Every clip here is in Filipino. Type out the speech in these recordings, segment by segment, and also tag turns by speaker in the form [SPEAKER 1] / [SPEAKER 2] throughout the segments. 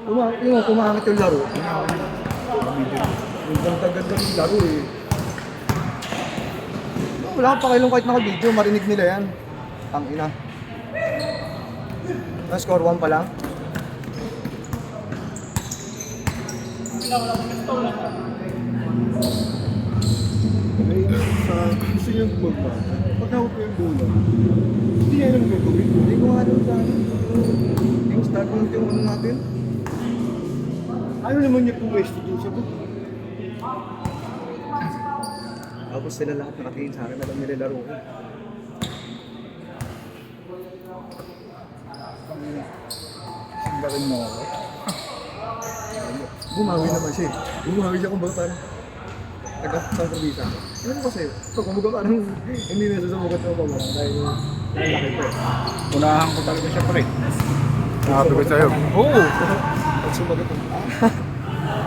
[SPEAKER 1] Kumangit yung laro. Yung ganda-ganda yung laro eh. Wala kang pakialam kahit naka-video, marinig nila yan. Tangina. Na-score 1 pa lang.
[SPEAKER 2] Gusto niyang gumagawa. Pagkawag ko yung bola, hindi niya alam gagawin.
[SPEAKER 1] Hindi ko nga alam sa yung start point yung ano natin.
[SPEAKER 2] Ayaw naman niya pumesto dun sa book.
[SPEAKER 1] Tapos sila lahat nakatingin sa akin, alam nila laro ko.
[SPEAKER 2] Singgarin mo ako.
[SPEAKER 1] Bumawi naman siya eh. Bumawi siya kung baga parang nagkakasang probisa. Ano mo kasi, ito kung baga parang hindi na sasumukat ng babaw dahil lalaki ko.
[SPEAKER 2] Unahan ko talaga siya pre. Sabi ko sa'yo. Oo!
[SPEAKER 1] Pag sumagot ko,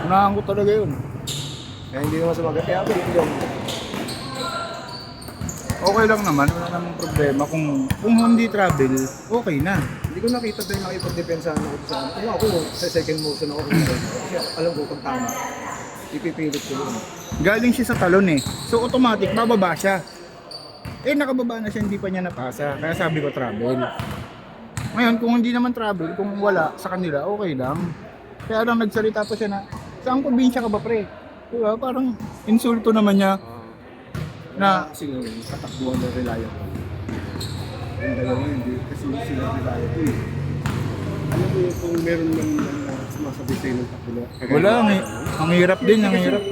[SPEAKER 2] Unahan ko talaga yun.
[SPEAKER 1] kaya hindi naman sumagot. Kaya ako yung
[SPEAKER 2] Okay lang naman, wala namang problema. Kung hindi travel, okay na.
[SPEAKER 1] hindi ko nakita dahil nakipagdepensa ako sa ano. Kung ako, sa second motion ako, kasi alam ko kung tama. Ipipilit ko yun.
[SPEAKER 2] Galing siya sa talon eh. So automatic, bababa siya. Eh nakababa na siya, hindi pa niya napasa. Kaya sabi ko travel. Ngayon, kung hindi naman travel, kung wala sa kanila, okay lang. Kaya lang nagsalita pa siya na, saan probinsya ka ba pre? Diba? Parang insulto naman niya. Na
[SPEAKER 1] Kasi nga, katakbuhan ng reliable. Yung dalawa hindi, kasi sila reliable eh.
[SPEAKER 3] Alam mo yung kung meron lang sumasabi sa'yo ng takbo.
[SPEAKER 2] wala, ang hirap din, ang hirap.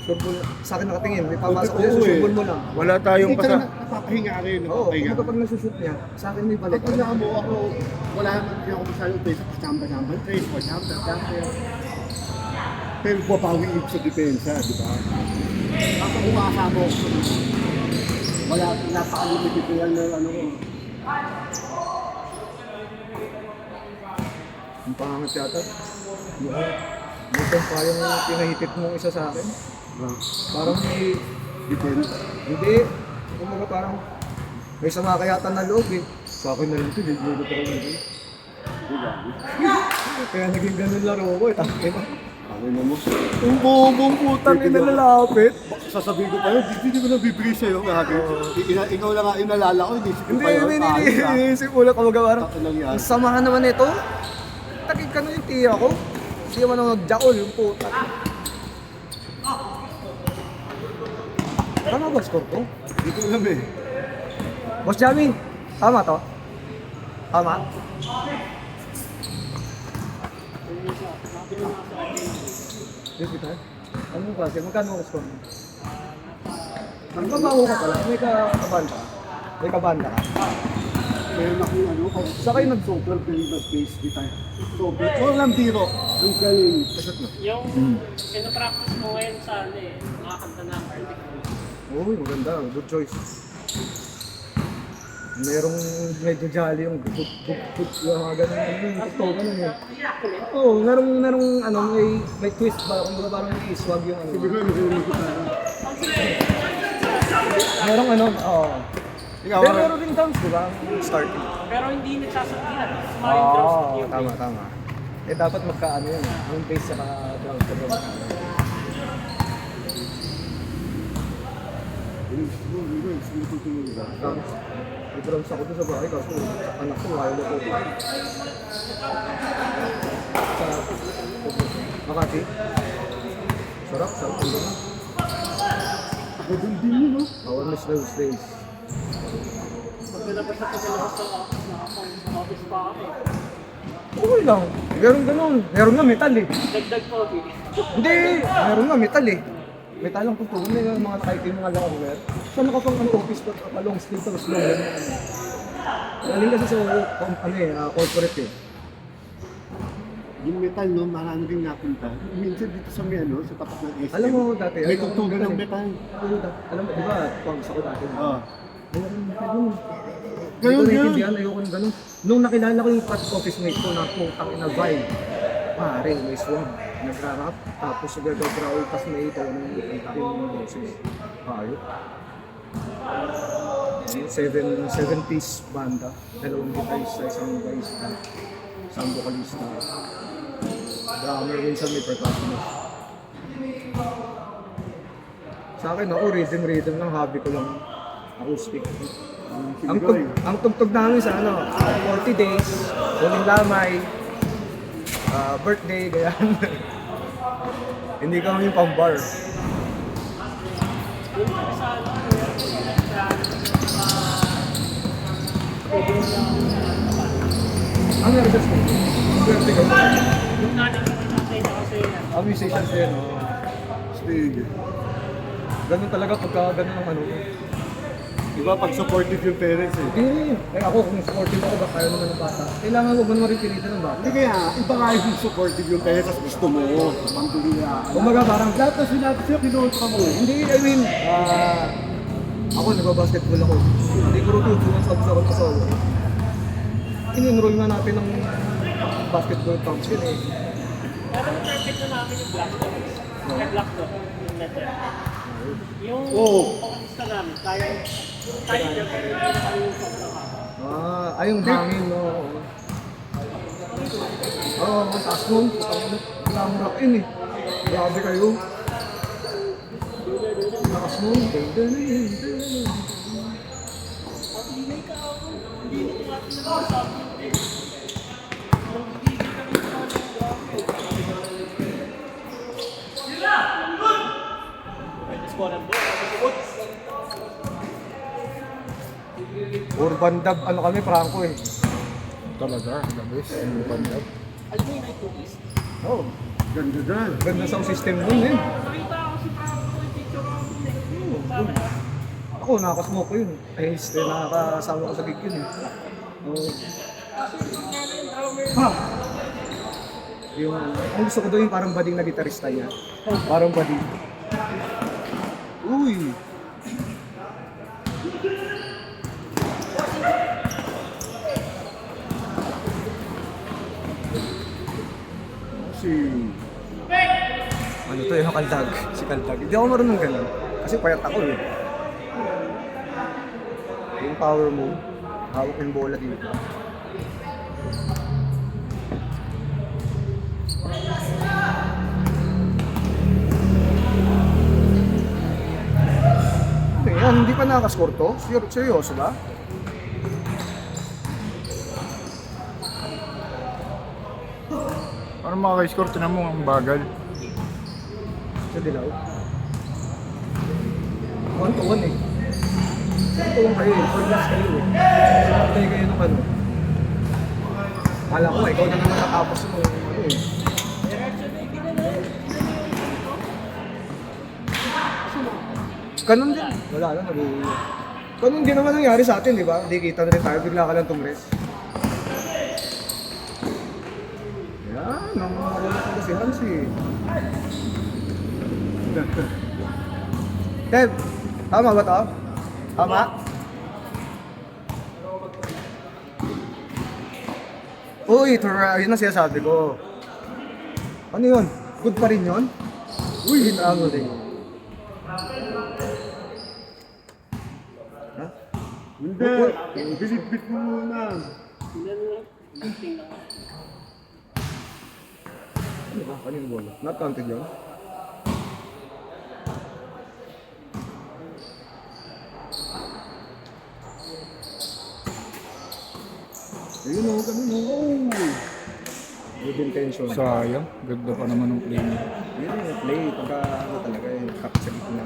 [SPEAKER 1] Surbol, sa akin nakatingin, may papasok
[SPEAKER 3] Oo,
[SPEAKER 1] niya,
[SPEAKER 3] eh.
[SPEAKER 1] susurbol mo lang.
[SPEAKER 2] Wala tayong
[SPEAKER 3] Hindi ka na napapahinga ka rin,
[SPEAKER 1] Oo,
[SPEAKER 3] napapahinga.
[SPEAKER 1] kung kapag nasushoot niya, sa akin may
[SPEAKER 3] At
[SPEAKER 1] balik.
[SPEAKER 3] pag nakamo ako, wala naman din ako masyadong pesa sa chamba-chamba, trace ko, chamba. Pero babawi sa depensa, di ba? Kapag umakasama ko, wala, napaka-limited ko yan ng ano ko.
[SPEAKER 1] Ang pangangit yata. Butang pa yung pinahitip mong isa sa akin. Parang may,
[SPEAKER 3] Depensa.
[SPEAKER 1] hindi, kumbaga parang may samakayatan na loob eh. Sa akin na rin ito, hindi ko parang hindi. Kaya naging ganun laro ko eh, tangin na.
[SPEAKER 3] Ano na mo?
[SPEAKER 1] Yung bubong putang ina lalapit.
[SPEAKER 3] Sasabihin ko pa yun, hindi ko nabibigay sa'yo ngabi. Ikaw lang nga yung nalala ko, hindi
[SPEAKER 1] Hindi, iniisip mo lang kumbaga parang,
[SPEAKER 3] Takot lang yan.
[SPEAKER 1] ang sama naman ito. Takig ka na yung tiya ko. Siya man ang nagjakol, yung puta. Tama ba score ko?
[SPEAKER 3] Hindi ko alam eh.
[SPEAKER 1] Boss Jamie, tama to? Tama? Yes, kita. Anong klase? Magkano ang score mo? Ang babaho ka pala, may kabanda. May kabanda ka.
[SPEAKER 3] Meron akong ano,
[SPEAKER 1] Sa kayo
[SPEAKER 3] super galing na base guitar. Super, walang biro. Ang galing.
[SPEAKER 1] Kasot mo.
[SPEAKER 4] Yung pinapractice mo ngayon sa ano eh, mga kanta na article.
[SPEAKER 1] Uy, maganda. Good choice. Merong medyo jolly yung put yung mga ganun yung totoo ganun eh. Oo, merong ano, may twist ba, kung parang may swag yung ano.
[SPEAKER 3] Siguro yung guitar.
[SPEAKER 1] Merong ano, oo.
[SPEAKER 2] Ikaw,
[SPEAKER 1] Pero meron rin dance, di ba? Starting.
[SPEAKER 4] Pero hindi nagsasabihan. Mga drums
[SPEAKER 1] Oo,
[SPEAKER 4] yung
[SPEAKER 1] tama, tama. Eh dapat magkaano yun, yung bass sa drums sa drums. Tapos, may drums ako doon sa bahay, kaso anak ko, ayaw na po. Sa Makati. Sarap, sarap ang doon.
[SPEAKER 3] Ako din din yun, no?
[SPEAKER 1] Our miss those days.
[SPEAKER 4] paglalabas na paglalabas sa office na ako. Sa office pa ako eh.
[SPEAKER 1] Okay lang. Meron ganun. Meron nga metal eh.
[SPEAKER 4] Dagdag pogi.
[SPEAKER 1] Hindi, meron nga metal eh. Metal lang totoo. May mga nakaitim mga long wear. Siya nakapang ang office pa long sleeve tapos long wear. Galing kasi sa ano eh, corporate eh.
[SPEAKER 3] Yung metal, no, marami rin napunta. Minsan dito sa may, ano, sa tapat ng SM.
[SPEAKER 1] Alam mo dati,
[SPEAKER 3] May
[SPEAKER 1] ano,
[SPEAKER 3] tugtugan ng
[SPEAKER 1] ganun eh.
[SPEAKER 3] metal.
[SPEAKER 1] Alam mo, di ba, pang sa ko dati.
[SPEAKER 3] Oo.
[SPEAKER 1] Meron ganun. Hindi ko
[SPEAKER 3] Ganun,
[SPEAKER 1] naiintindihan, ayoko ng ganun. Nung nakilala ko yung office mate ko na putang ina vibe. Pare, may swag. Nagra-rap, tapos gagaw-growl, tapos may ito ng yung boses. Ayok. 7-piece banda. Dalawang guitarista, isang vocalista, isang vocalista. Drummer minsan may percussionist. Sa akin ako, rhythm lang, hobby ko lang. Acoustic. Ang tugtog namin sa 40 days, huling lamay, birthday, ganyan. Hindi kami yung pang-bar.
[SPEAKER 4] Yung sa
[SPEAKER 1] Ang nervous mo? Swerte ka.
[SPEAKER 4] yung nanay ko natin kasi
[SPEAKER 1] Ang musicians din,
[SPEAKER 3] Stig.
[SPEAKER 1] ganun talaga pagka ganun ang ano.
[SPEAKER 3] Diba pag supportive yung parents eh.
[SPEAKER 1] Hindi rin. Eh ako, kung supportive ako, baka ayaw naman ng bata. Kailangan mo naman rin pilitan ng bata.
[SPEAKER 3] Hindi kaya, iba nga yung supportive yung parents at gusto mo. Pangtuloy.
[SPEAKER 1] Kumbaga parang,
[SPEAKER 3] Lahat na sinabi sa'yo, kinuha mo.
[SPEAKER 1] hindi, I mean, ako nagbabasketball ako. Hindi ko rin tutunan sa ako sa asawa. In-enroll nga natin ng basketball camps yun eh.
[SPEAKER 4] pero perfect na namin yung black door. May black door, yung letter. Yung pangalista namin, kaya niya pero hindi na kayo sobrang haba.
[SPEAKER 1] Ay yung hangin, no. Mataas nun. Wala mong rock in eh. Grabe kayo. Lakas nun.
[SPEAKER 4] Score and ball.
[SPEAKER 1] Urban dub, ano kami, Franco eh.
[SPEAKER 2] Talaga, the best. Yung pandab.
[SPEAKER 4] Alam mo yung Night Movies?
[SPEAKER 1] Oh,
[SPEAKER 3] Ganda dyan.
[SPEAKER 1] ganda sound system nun eh.
[SPEAKER 4] Nakita ko si Franco yung picture ko. Sabi na,
[SPEAKER 1] Ako, nakakasmoke ko yun. Ay, nakakasama ko sa gig yun eh. Oh. Yung, ang gusto ko doon yung parang bading na gitarista niya. Parang bading. Uy!
[SPEAKER 3] Si...
[SPEAKER 1] Ano to yung kaldag? Si kaldag. Hindi ako marunong ganun. Kasi payat ako eh. Yung power mo, hawak yung bola dito. Okay, yan, hindi pa nakascore to? Seryoso ba?
[SPEAKER 2] Para makaka-score, tinan mo ang bagal.
[SPEAKER 1] Sa dilaw. 1-1 eh. 1-1 kayo eh. 4 plus kayo eh. Sinaptay kayo ng ano. Kala ko, ikaw na naman natapos mo ano eh. Ganun din. Wala lang, nag-uulog. Ganun din naman nangyari sa atin, di ba? Hindi kita na rin tayo, bigla ka lang tumres. Yan, namawala ko kasi Hans eh. Dev, tama ba to? Tama? Uy, yun ang sinasabi ko. Ano yun? Good pa rin yun? Uy, ano din. Ha?
[SPEAKER 3] Hindi. Binitbit mo muna.
[SPEAKER 4] tingnan mo.
[SPEAKER 1] Ano ba? Kanino bola? Not counted yun? Ayun o, ganun o. Good intention.
[SPEAKER 2] Sayang, ganda pa naman ng play niya.
[SPEAKER 1] Yun yung play, pagka ano talaga yung cut sa gitna.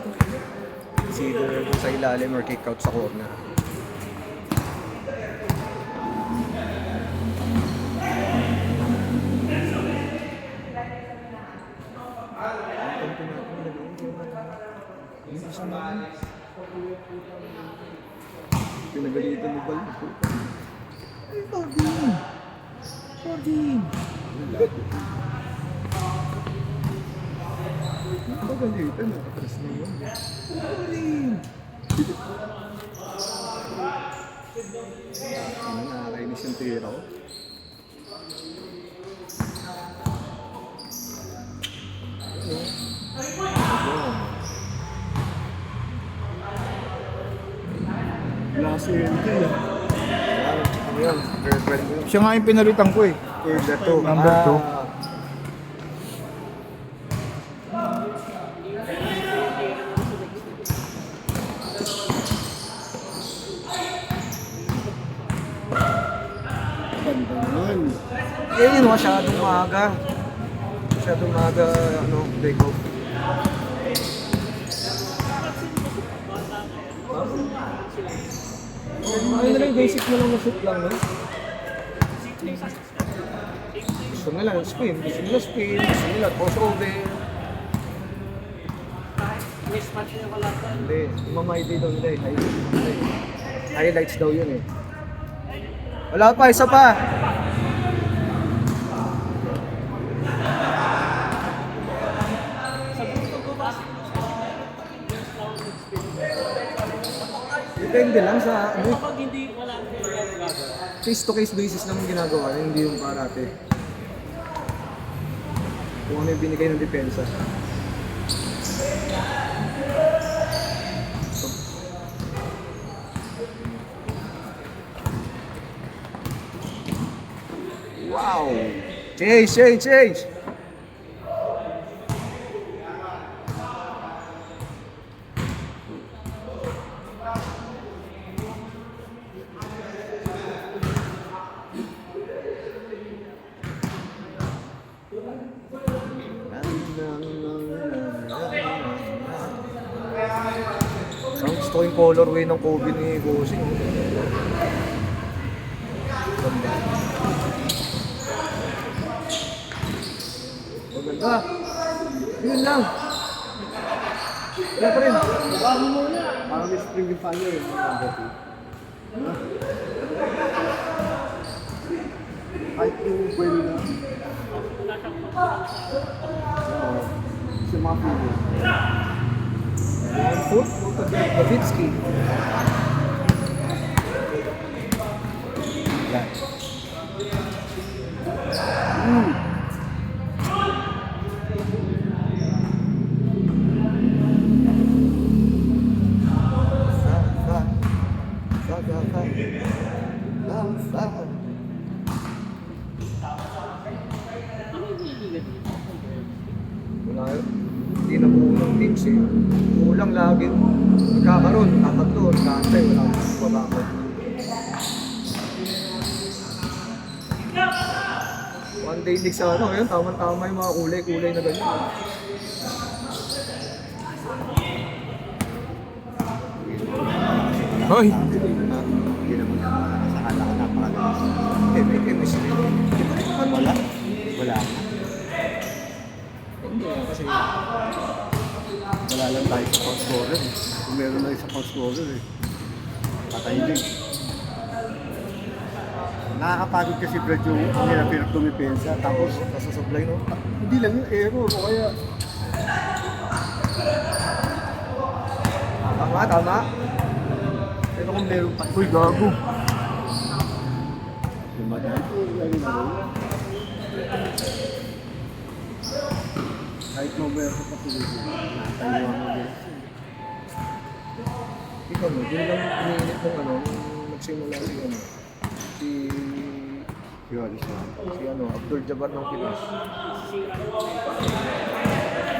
[SPEAKER 1] It's either doon sa ilalim or kick out sa corner. Pinagalitan mo ba? Ay, Pagin! Pagin! Pagalitan, nakatras na yun. Pagin! Ano, nakakainis yung tira ko.
[SPEAKER 3] Last entry.
[SPEAKER 1] Ano yun? Girlfriend ko yun.
[SPEAKER 2] Siya nga yung pinalitan ko eh.
[SPEAKER 1] Number 2.
[SPEAKER 2] Number two.
[SPEAKER 3] ganda nun.
[SPEAKER 1] Eh, yun, masyadong maaga. Masyadong maaga, take off. Ano na yung basic mo lang na shoot lang, no? Gusto nila spin, gusto nila spin, gusto nila crossover.
[SPEAKER 4] Mismatch niya ko lang.
[SPEAKER 1] Hindi, mamay daw nila eh. Highlights daw yun eh. Wala pa, isa pa. Depende lang sa
[SPEAKER 4] Kapag hindi, wala akong gagawin.
[SPEAKER 1] case-to-case basis naman ginagawa, hindi yung parate. Kung ano yung binigay ng depensa. Wow! Change! Ang gusto ko yung colorway ng Kobe ni Bossing. Ganda. Maganda. Yun lang. Wala pa rin.
[SPEAKER 3] Parang may spring din pa niya eh. Kahit yung bueno na. Sa mga pili.
[SPEAKER 1] 1 foot, Babitsky. Yan. Wala yun. Hindi na buo ng teams eh. Kulang lagi. Nagkakaroon, tatatlo, nagkakantay, wala akong babakot. One day league sa ano, yun, tama-tama yung mga kulay-kulay na ganyan.
[SPEAKER 2] Hoy!
[SPEAKER 3] Hindi naman sa kala ka napakaganda.
[SPEAKER 1] May chemistry. Di ba rin naman
[SPEAKER 3] Wala. Wala.
[SPEAKER 1] Hindi kasi
[SPEAKER 3] Wala lang tayo sa pang scorer eh. Kung meron na isa pang scorer eh. Patay din. Nakakapagod kasi Brad yung hirap-hirap tumipensa. Tapos
[SPEAKER 1] nasasablay no?
[SPEAKER 3] hindi lang yung error o kaya
[SPEAKER 1] Tama. Pero kung meron pa,
[SPEAKER 2] Uy, gago.
[SPEAKER 3] yung madali ko lagi na rin. Kahit mamaya ko pa tuloy ko. Tayo mo din.
[SPEAKER 1] ikaw no, yun lang iniinit ng ano, nung nagsimula si
[SPEAKER 3] Yun, isa.
[SPEAKER 1] Abdul Jabbar ng Pinas.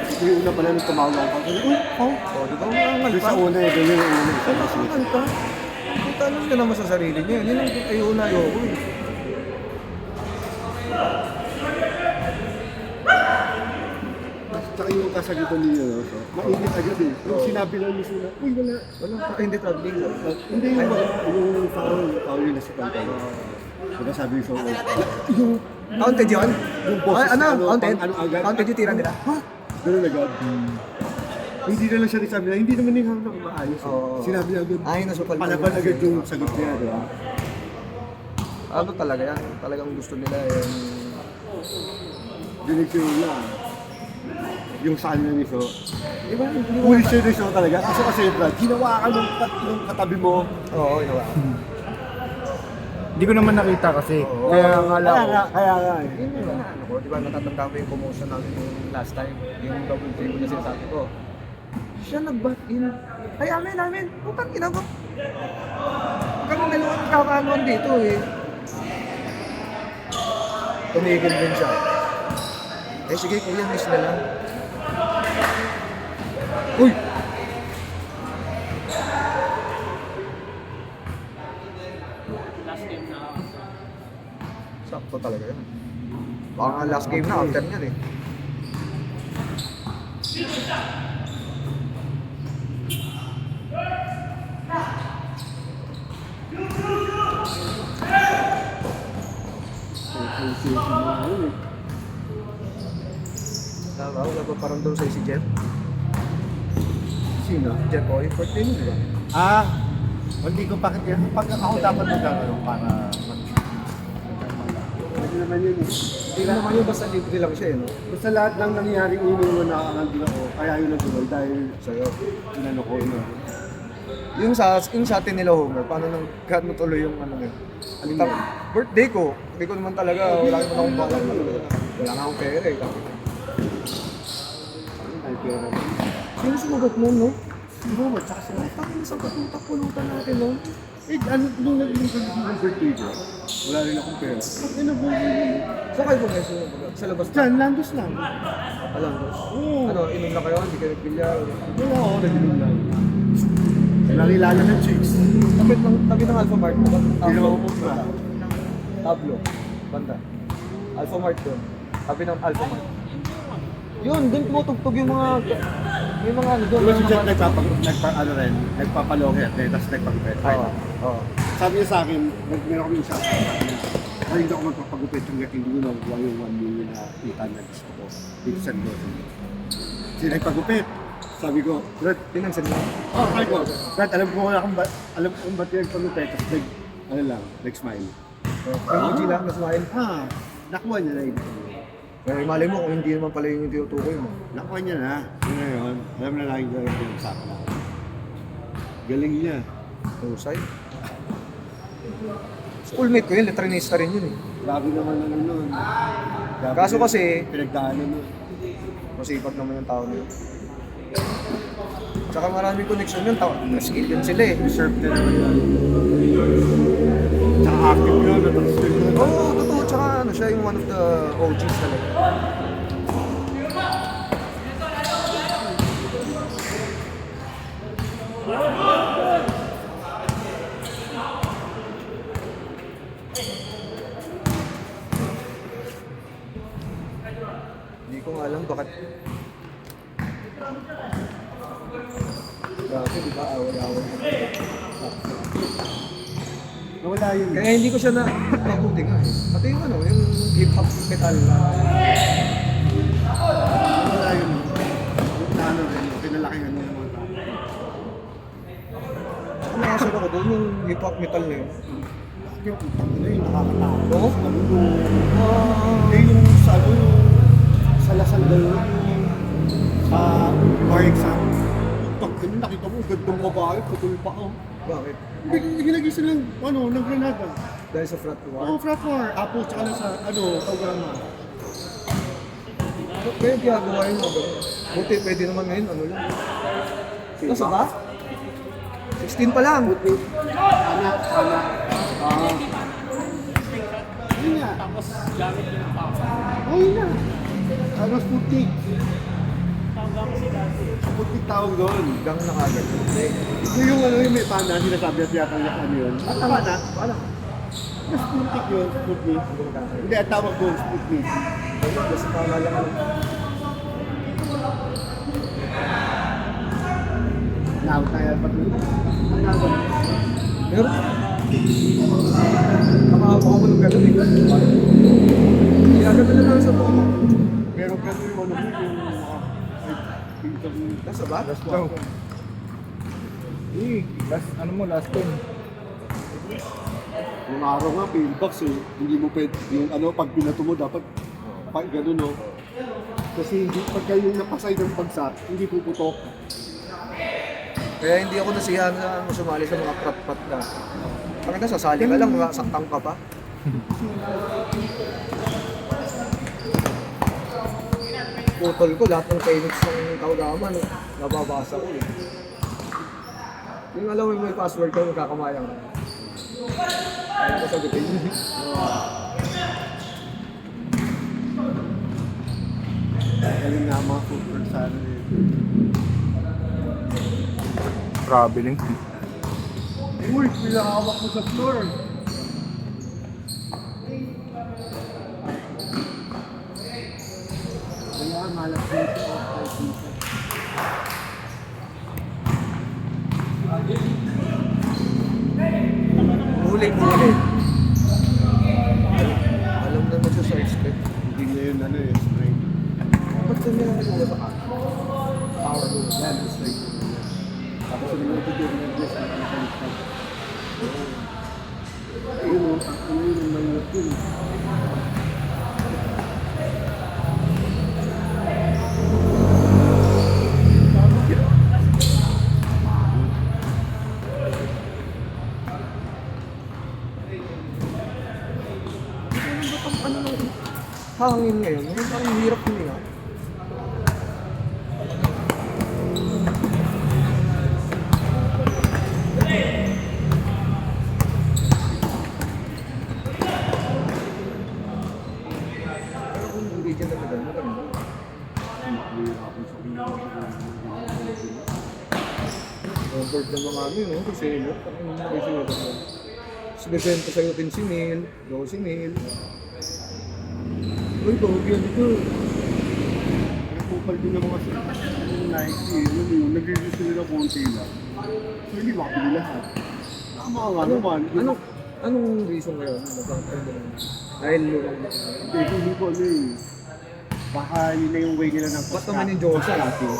[SPEAKER 3] Ito yung una pala nung tumawag ako. Uy,
[SPEAKER 1] Oh, di ba? Ang
[SPEAKER 3] Doon sa una eh, ganyan yung una. Isa na siya.
[SPEAKER 1] Ang ka. Tanong ka naman sa sarili niya. Yun ang ayoko eh.
[SPEAKER 3] Tsaka yung kasagutan niyo, no? So, mainit agad eh. Yung sinabi lang niyo sila, uy, wala.
[SPEAKER 1] Walang hindi traveling.
[SPEAKER 3] Hindi yung foul yun na si Pantay. Diba sabi yung so, yung
[SPEAKER 1] Counted yun?
[SPEAKER 3] Yung boses
[SPEAKER 1] Ano?
[SPEAKER 3] ano,
[SPEAKER 1] Counted?
[SPEAKER 3] ano agad?
[SPEAKER 1] Counted yung tira nila?
[SPEAKER 3] Ha? Ganun agad. Hindi na lang siya sabi na, hindi naman yung hanggang maayos.
[SPEAKER 1] Oo.
[SPEAKER 3] Sinabi niya agad,
[SPEAKER 1] Ay, nasukal pa
[SPEAKER 3] palaban
[SPEAKER 1] yun.
[SPEAKER 3] agad yung sagot niya, di ba?
[SPEAKER 1] Ano talaga yan? Talagang gusto nila yung...
[SPEAKER 3] Dinig ko yun lang. Yung saan na niso.
[SPEAKER 1] Di ba? Hindi mo...
[SPEAKER 3] Pulis siya niso talaga. Kasi Brad, ginawa ka nung katabi mo.
[SPEAKER 1] Oo, yun ba?
[SPEAKER 2] Hindi ko naman nakita kasi. Kaya akala ko.
[SPEAKER 3] Kaya nga eh.
[SPEAKER 1] Yun yung ano ko, di ba natatanda ko yung promotion namin yung last time, yung double triple na sinasabi ko. Siya nag-bat in. Ay, amin. Putang ina ko. Kami dalawa nagkakaanuan dito eh. Tumigil din siya. Eh sige, kuya, miss na lang. Uy!
[SPEAKER 4] Last game na
[SPEAKER 1] sakto talaga yun. Baka nga last game na after niyan eh. Wala ba parang doon sa si Jeff?
[SPEAKER 3] Sino?
[SPEAKER 1] Jeff o, yung birthday mo, di ba?
[SPEAKER 3] Ah, hindi ko bakit yan. Pag ako dapat magkakaroon para pwede naman yun eh.
[SPEAKER 1] Hindi naman yun, basta libre lang siya eh, no?
[SPEAKER 3] Basta lahat ng nangyaring inuwan na nandun ako, kaya yun nagtuloy dahil
[SPEAKER 1] Sa'yo.
[SPEAKER 3] inano ko na.
[SPEAKER 1] Yung sa atin nila, Homer, paano nang kahit mo tuloy yung ano yun? Birthday ko, hindi ko naman talaga, wala naman akong balak na talaga. Wala nga akong pera eh.
[SPEAKER 3] Ay, pera.
[SPEAKER 1] Sino sumagot mo, no?
[SPEAKER 3] Siguro mo, tsaka sila.
[SPEAKER 1] Takot sa patutak-pulutan natin, no?
[SPEAKER 3] Eh, ano, nung naging birthday ko, wala rin akong pera. Pag inabuhay yun.
[SPEAKER 1] Saan kayo pumeso? Sa labas
[SPEAKER 3] Diyan, landos lang.
[SPEAKER 1] Alam mo?
[SPEAKER 3] Oo.
[SPEAKER 1] Ano, inom na kayo, hindi kayo nagbilyar.
[SPEAKER 3] Wala ako, nag-inom lang. Nakilala ng chicks.
[SPEAKER 1] Tabi ng Alpha Mart,
[SPEAKER 3] Hindi
[SPEAKER 1] Tablo.
[SPEAKER 3] ako pumunta.
[SPEAKER 1] Tablo. Banda. Alpha Mart doon. Tabi ng Alpha Mart. Yun, doon tumutugtog yung mga ano doon.
[SPEAKER 3] Diba si
[SPEAKER 1] yung
[SPEAKER 3] Jeff
[SPEAKER 1] mga-
[SPEAKER 3] nagpapalongit, tapos nagpagupit.
[SPEAKER 1] Oo. Oo.
[SPEAKER 3] Sabi niya sa akin, meron kami isa. Ay, hindi ako magpapagupit hanggang hindi ko nakuha yung 1 million na kita na gusto ko. Dito sa Negosyo. Sila nagpagupit. Sabi ko, Brad,
[SPEAKER 1] Tinansin mo.
[SPEAKER 3] sabi ko, Brad, alam ko kung ba't yung nagpagupit. Tapos nag-smile.
[SPEAKER 1] Emoji lang, na-smile.
[SPEAKER 3] Nakuha niya na yun.
[SPEAKER 1] Pero malay mo kung hindi naman pala yung tinutukoy mo.
[SPEAKER 3] Nakuha niya na. Yun na yun. Alam na lang yung pinagsakan na. Galing niya.
[SPEAKER 1] Husay. Schoolmate ko yun, letranista rin yun eh.
[SPEAKER 3] Grabe naman ano nun. Grabe
[SPEAKER 1] Kaso
[SPEAKER 3] yun.
[SPEAKER 1] kasi-
[SPEAKER 3] Pinagdaanan nun.
[SPEAKER 1] Masipag naman yung tao na yun. Tsaka maraming connection yun, na-skill yun sila eh.
[SPEAKER 3] Deserve na naman yan. Tsaka active yun. Natapos yun.
[SPEAKER 1] Oo, totoo. Tsaka ano, siya yung one of the OGs talaga. Hindi ko nga alam bakit. Grabe, di ba? Away-away.
[SPEAKER 3] Nawala yun.
[SPEAKER 1] Kaya hindi ko siya na mabuti nga eh. Pati yung ano, yung hip-hop metal.
[SPEAKER 3] Nawala yun. Na ano rin. Pinalaki ano yung mga tao.
[SPEAKER 1] Ako nakasal ako doon, yung hip-hop metal na yun.
[SPEAKER 3] Yung utang na yun. Nakakatakot.
[SPEAKER 1] Oo?
[SPEAKER 3] Ano yung... Hindi yung sa ano yung... Sa Lasal Dalo yung... Sa bar exam. Pag ano nakita mo, gandang babae, putol pa ako.
[SPEAKER 1] Bakit?
[SPEAKER 3] Ginagay silang, ano, ng Granada.
[SPEAKER 1] Dahil sa frat war?
[SPEAKER 3] Oo, frat war. Apo, tsaka na sa, ano, programa.
[SPEAKER 1] Kaya ginagawa yun ako. Buti, pwede naman ngayon, ano lang. Nasa ba? 16 pa lang.
[SPEAKER 3] Anak. Yun nga.
[SPEAKER 4] Tapos gamit yung papa.
[SPEAKER 3] Oh, yun nga. Ano, Sputnik.
[SPEAKER 4] Hanggang si dati.
[SPEAKER 3] Sputnik tawag doon.
[SPEAKER 1] Gang na kagad.
[SPEAKER 3] Yung ano, yung may panda, sinasabi at yata yung ano yun. At tama na.
[SPEAKER 1] Alam.
[SPEAKER 3] Yung Sputnik yun, Sputnik. Hindi, at tawag doon, Sputnik.
[SPEAKER 1] Basta tama lang ano.
[SPEAKER 3] Nawag tayo pa doon. Ang nawag.
[SPEAKER 1] Pero, nakahawak ako ng gano'n eh. Ginagawa na lang sa buong.
[SPEAKER 3] Meron ka yung ano mo, yung
[SPEAKER 1] Nasa ba?
[SPEAKER 2] Go. Last, ano mo, last time.
[SPEAKER 3] yung araw nga, pillbox eh. Hindi mo pwede, yung ano, pag binato mo, dapat pag gano'n, no? Kasi hindi, pagka yung napasay ng bagsak, hindi puputok.
[SPEAKER 1] Kaya hindi ako nasiyahan na sumali sa mga prat-pat na. Pagkita, sasali ka lang, saktang ka pa. Putol ko, lahat ng payments ng Kaugama, no? Nababasa ko eh. Yung alam mo may password ko, magkakamayang. Ayaw ko sagutin.
[SPEAKER 3] Galing nga mga food truck sa ano eh.
[SPEAKER 2] Traveling.
[SPEAKER 3] Uy, pinahawak ko sa store. maalat dito. Kahit dito.
[SPEAKER 1] Huli. Alam naman siya sa expect.
[SPEAKER 3] Hindi niya yun ano eh, straight.
[SPEAKER 1] Ba't doon niya naman sa kanan? Power move.
[SPEAKER 3] Yan, straight. Tapos yung mga video ng Diyos ang nakalimutan. Yun yung mayroon yun.
[SPEAKER 1] Ano nung hangin ngayon? Ngayon parang hirap huminga. Pero kung hindi dyan nagdagal, maganda. Comfort ng mga ano yun, no? Kasi no? Parang nakisulat mo. Sinasenta sa'yo 15 mil, 12 mil. Uy, bawag yan ito.
[SPEAKER 3] Nagpupal din ng mga Nike, yun, nag-release nila konti lang. So hindi makabili lahat. Mga nga naman.
[SPEAKER 1] Anong reason ngayon? Dahil lumang
[SPEAKER 3] Hindi, hindi ko ano eh. Baka yun na yung way nila ng
[SPEAKER 1] ba't naman yung Diyosa natin?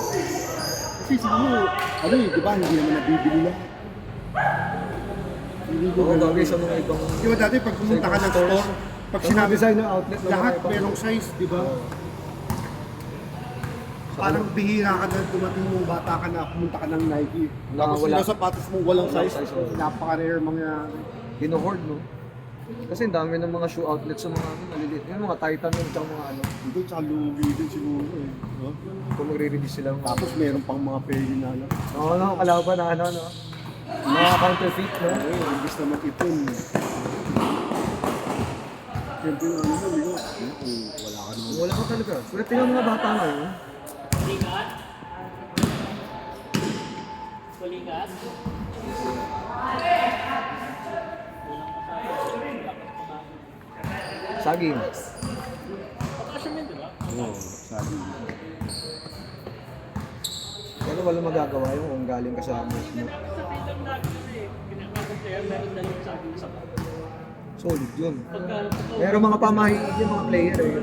[SPEAKER 3] Kasi siguro, ano eh, di ba, hindi naman nabibili lahat. Hindi ko
[SPEAKER 1] Oo,
[SPEAKER 3] ganun.
[SPEAKER 1] bagay sa mga ibang
[SPEAKER 3] Di ba dati pag pumunta ka ng store, pag sinabi
[SPEAKER 1] design ng outlet ng
[SPEAKER 3] lahat
[SPEAKER 1] mga ibang
[SPEAKER 3] merong size, di ba? Parang bihira ka na dumating mong bata ka na pumunta ka ng Nike.
[SPEAKER 1] Na
[SPEAKER 3] Tapos
[SPEAKER 1] wala.
[SPEAKER 3] yung sapatos mo walang
[SPEAKER 1] Walang
[SPEAKER 3] size.
[SPEAKER 1] size, oo.
[SPEAKER 3] Napaka-rare mga...
[SPEAKER 1] hino-hoard, no? Kasi ang dami ng mga shoe outlets sa mga maliliit. Yung mga Titan yung tsaka mga ano.
[SPEAKER 3] Ito, tsaka lugi din siguro eh. No?
[SPEAKER 1] Kung magre-release sila.
[SPEAKER 3] Tapos meron pang mga pegi na alam.
[SPEAKER 1] Oo, no, kalaban na ano, no? Mga counterfeit, no?
[SPEAKER 3] Eh, imbis na mag-ipon. Siyempre yung ano mo, ligo. Wala ka naman.
[SPEAKER 1] Wala ka talaga. Swerte ng mga bata ngayon.
[SPEAKER 4] Kulikat? Kulikat?
[SPEAKER 1] Saging.
[SPEAKER 4] Pagkasya mo yun, di ba?
[SPEAKER 3] Oo, sabi.
[SPEAKER 1] Pero wala magagawa yung kung galing ka sa mood mo.
[SPEAKER 4] Sa film natin eh, pinaka-compare, meron na yung sabi sa
[SPEAKER 1] Solid yun.
[SPEAKER 4] pagka
[SPEAKER 1] Pero mga pamahiin yung mga player eh.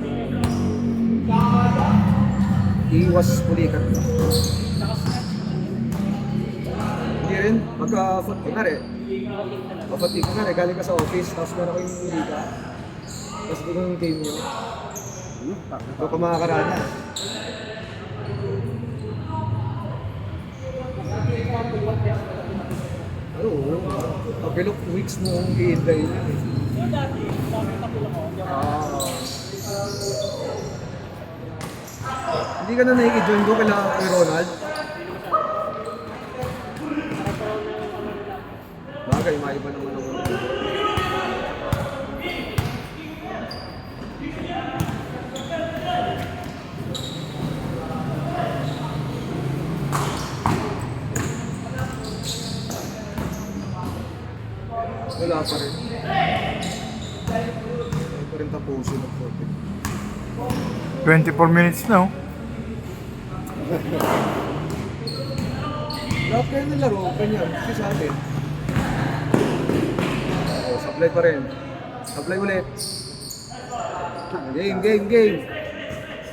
[SPEAKER 1] Iwas pulikat. Hindi rin. Kunwari, pa-fatigue kunwari, galing ka sa office, tapos meron kayong liga. Tapos ito yung game nyo. Ito pa makakarana. Oo. Kapilok weeks mo kung i-hinday yun eh.
[SPEAKER 4] yung dati, nakita ko lang ako,
[SPEAKER 1] Hindi ka na nai-join ko kay Ronald. Bagay, maiba naman ang mga. Wala pa rin. Wala pa rin tapusin ng 40.
[SPEAKER 2] 24 minutes na, oh.
[SPEAKER 1] Lahat kayo ng laro, ganyan, kasi sa atin. Supply pa rin. Supply ulit. Game, game, game.